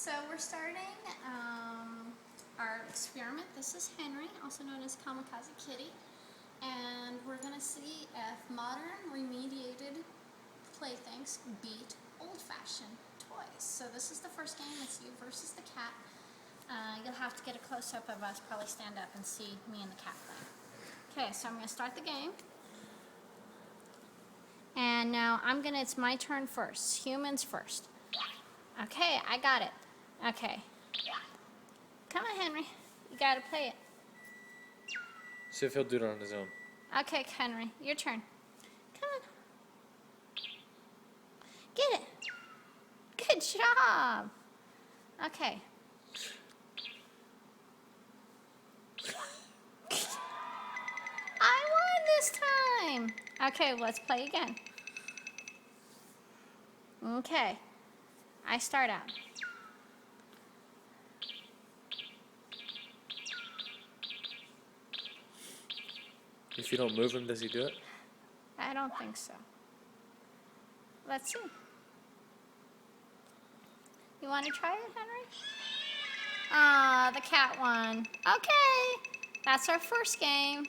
So we're starting our experiment. This is Henry, also known as Kamikaze Kitty, and we're going to see if modern remediated playthings beat old-fashioned toys. So this is the first game. It's you versus the cat. You'll have to get a close-up of us, probably stand up and see me and the cat play. Okay, so I'm going to start the game. And now it's my turn first. Humans first. Okay, I got it. Okay. Come on, Henry. You gotta play it. See if he'll do it on his own. Okay, Henry, your turn. Come on. Get it. Good job. Okay. I won this time. Okay, let's play again. Okay. I start out. If you don't move him, does he do it? I don't think so. Let's see. You want to try it, Henry? Ah, the cat won. Okay, that's our first game.